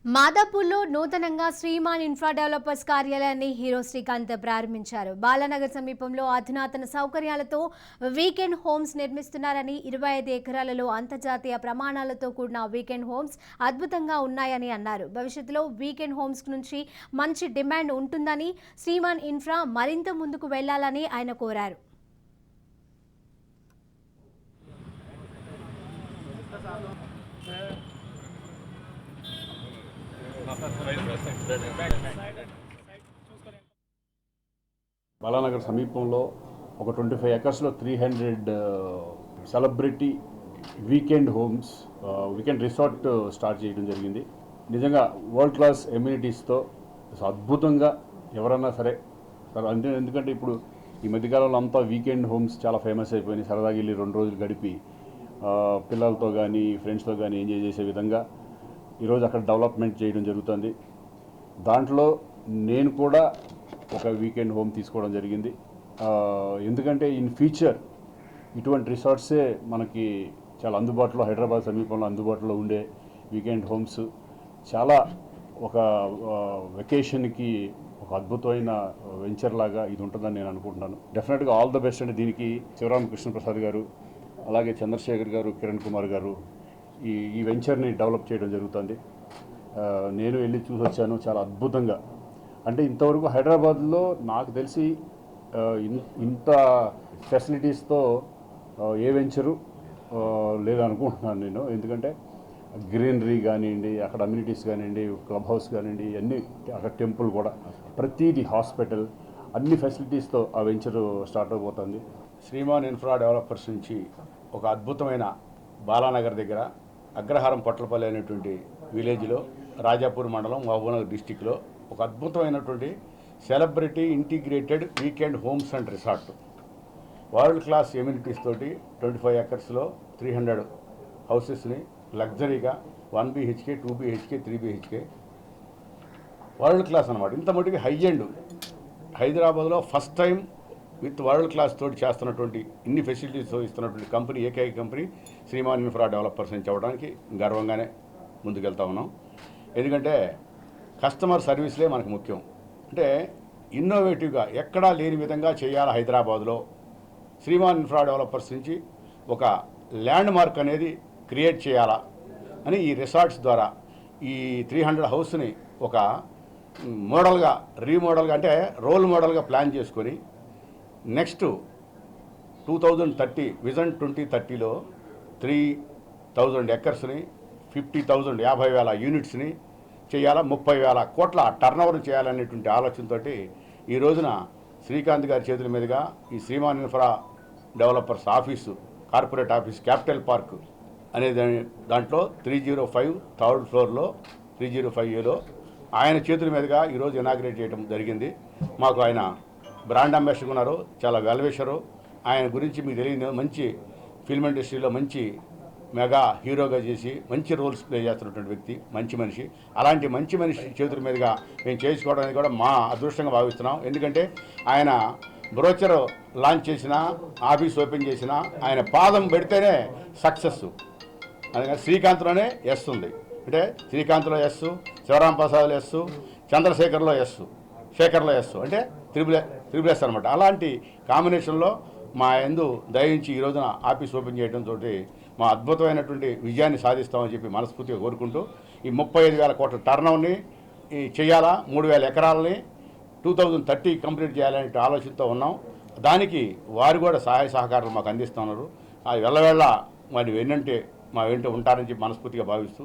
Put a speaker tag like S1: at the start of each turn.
S1: మాదాపూర్లో నూతనంగా Shriman infra developers కార్యాలయాన్ని hero Srikanth ప్రారంభించారు. బాలానగర్ సమీపంలో అధునాతన సౌకర్యాలతో వీకెండ్ హోమ్స్ నిర్మిస్తున్నారని, 25 ఎకరాలలో అంతర్జాతీయ ప్రమాణాలతో కూడిన వీకెండ్ హోమ్స్ అద్భుతంగా ఉన్నాయని అన్నారు. భవిష్యత్తులో వీకెండ్ హోమ్స్ నుంచి మంచి డిమాండ్ ఉంటుందని, శ్రీమాన్ ఇన్ఫ్రా మరింత ముందుకు వెళ్లాలని ఆయన కోరారు.
S2: బాలానగర్ సమీపంలో ఒక 25 ఎకర్స్లో 300 celebrity weekend homes, weekend resort start చేయడం జరిగింది. నిజంగా వరల్డ్ క్లాస్ ఎమ్యూనిటీస్తో అద్భుతంగా ఎవరన్నా సరే ఎందుకంటే ఇప్పుడు ఈ మధ్యకాలంలో అంతా వీకెండ్ హోమ్స్ చాలా ఫేమస్ అయిపోయినాయి. సరదాగా వెళ్ళి 2 రోజులు గడిపి పిల్లలతో కానీ ఫ్రెండ్స్తో కానీ ఎంజాయ్ చేసే విధంగా ఈరోజు అక్కడ డెవలప్మెంట్ చేయడం జరుగుతుంది. దాంట్లో నేను కూడా ఒక వీకెండ్ హోమ్ తీసుకోవడం జరిగింది. ఎందుకంటే ఇన్ ఫ్యూచర్ ఇటువంటి రిసార్ట్సే మనకి చాలా అందుబాటులో, హైదరాబాద్ సమీపంలో అందుబాటులో ఉండే వీకెండ్ హోమ్స్ చాలా ఒక వెకేషన్కి ఒక అద్భుతమైన వెంచర్ లాగా ఇది ఉంటుందని నేను అనుకుంటున్నాను. డెఫినెట్గా ఆల్ ద బెస్ట్. అంటే దీనికి శివరామకృష్ణ ప్రసాద్ గారు, అలాగే చంద్రశేఖర్ గారు, కిరణ్ కుమార్ గారు ఈ వెంచర్ని డెవలప్ చేయడం జరుగుతుంది. నేను వెళ్ళి చూసి వచ్చాను. చాలా అద్భుతంగా, అంటే ఇంతవరకు హైదరాబాద్లో నాకు తెలిసి ఇంత ఫెసిలిటీస్తో ఏ వెంచరు లేదనుకుంటున్నాను నేను. ఎందుకంటే గ్రీనరీ కానివ్వండి, అక్కడ అమ్యూనిటీస్ కానివ్వండి, క్లబ్ హౌస్ కానివ్వండి, అన్నీ, అక్కడ టెంపుల్ కూడా, ప్రతిదీ, హాస్పిటల్, అన్ని ఫెసిలిటీస్తో ఆ వెంచరు స్టార్ట్ అయిపోతుంది. శ్రీమాన్ ఇన్ఫ్రా డెవలపర్స్ నుంచి ఒక అద్భుతమైన బాలానగర్ దగ్గర అగ్రహారం పొట్లపల్లి అనేటువంటి విలేజ్లో, రాజాపూర్ మండలం, మహబూబ్నగర్ డిస్టిక్లో ఒక అద్భుతమైనటువంటి celebrity integrated weekend homes and resort, world class amenities తోటి 25 ఎకర్స్లో 300 హౌసెస్ని లగ్జరీగా 1 BHK, 2 BHK, 3 BHK world class అనమాట. ఇంత మటుకు హై ఎండ్ హైదరాబాద్లో first time with world class తోటి చేస్తున్నటువంటి ఇన్ని ఫెసిలిటీస్ ఇస్తున్నటువంటి కంపెనీ, ఏకైక కంపెనీ శ్రీమాన్ ఇన్ఫ్రా డెవలపర్స్ అని చెప్పడానికి గర్వంగానే ముందుకెళ్తా ఉన్నాం. ఎందుకంటే కస్టమర్ సర్వీస్లే మనకు ముఖ్యం. అంటే ఇన్నోవేటివ్గా ఎక్కడా లేని విధంగా చేయాలి హైదరాబాద్లో. శ్రీమాన్ ఇన్ఫ్రా డెవలపర్స్ నుంచి ఒక ల్యాండ్ మార్క్ అనేది క్రియేట్ చేయాలా అని ఈ రిసార్ట్స్ ద్వారా ఈ 300 హౌస్ని ఒక మోడల్గా, రీమోడల్గా, అంటే రోల్ మోడల్గా ప్లాన్ చేసుకొని నెక్స్ట్ 2030 విజన్ 2030లో 3000 ఎకర్స్ని 50,000 50,000 యూనిట్స్ని చేయాలా, 30,000 కోట్ల టర్నోవర్ చేయాలనేటువంటి ఆలోచనతో ఈ రోజున శ్రీకాంత్ గారి చేతుల మీదుగా ఈ Sriman infra developers office, corporate office, capital park అనే దాంట్లో 305 థర్డ్ ఫ్లోర్లో 305Aలో ఆయన చేతుల మీదుగా ఈరోజు ఇనాగ్రేట్ చేయడం జరిగింది. మాకు ఆయన బ్రాండ్ అంబాసిడర్ ఉన్నారు, చాలా వెల్విషరు. ఆయన గురించి మీకు తెలియదు, మంచి ఫిల్మ్ ఇండస్ట్రీలో మంచి మెగా హీరోగా చేసి మంచి రోల్స్ ప్లే చేస్తున్నటువంటి వ్యక్తి, మంచి మనిషి. అలాంటి మంచి మనిషి చేతుల మీదుగా మేము చేసుకోవడం అనేది కూడా మా అదృష్టంగా భావిస్తున్నాం. ఎందుకంటే ఆయన బ్రోచర్ లాంచ్ చేసిన, ఆఫీస్ ఓపెన్ చేసిన, ఆయన పాదం పెడితేనే సక్సెస్. అందుకని శ్రీకాంత్లోనే ఎస్ ఉంది. అంటే శ్రీకాంత్లో ఎస్, శివరాం ప్రసాద్లో ఎస్, చంద్రశేఖర్లో ఎస్, శేఖర్లో ఎస్, అంటే త్రిబుల్ ఎస్ అనమాట. అలాంటి కాంబినేషన్లో మా యందు దయించి ఈ రోజున ఆఫీస్ ఓపెన్ చేయడంతో మా అద్భుతమైనటువంటి విజయాన్ని సాధిస్తామని చెప్పి మనస్ఫూర్తిగా కోరుకుంటూ, ఈ 35,000 కోట్ల టర్నోవర్ని చేయాలా, 3,000 ఎకరాలని 2030 కంప్లీట్ చేయాలనే ఆలోచనతో ఉన్నాం. దానికి వారు కూడా సహాయ సహకారాలు మాకు అందిస్తున్నారు. ఆ వెళ్ళవేళ మరి వెన్నంటే మా వెంట ఉంటారని చెప్పి మనస్ఫూర్తిగా భావిస్తూ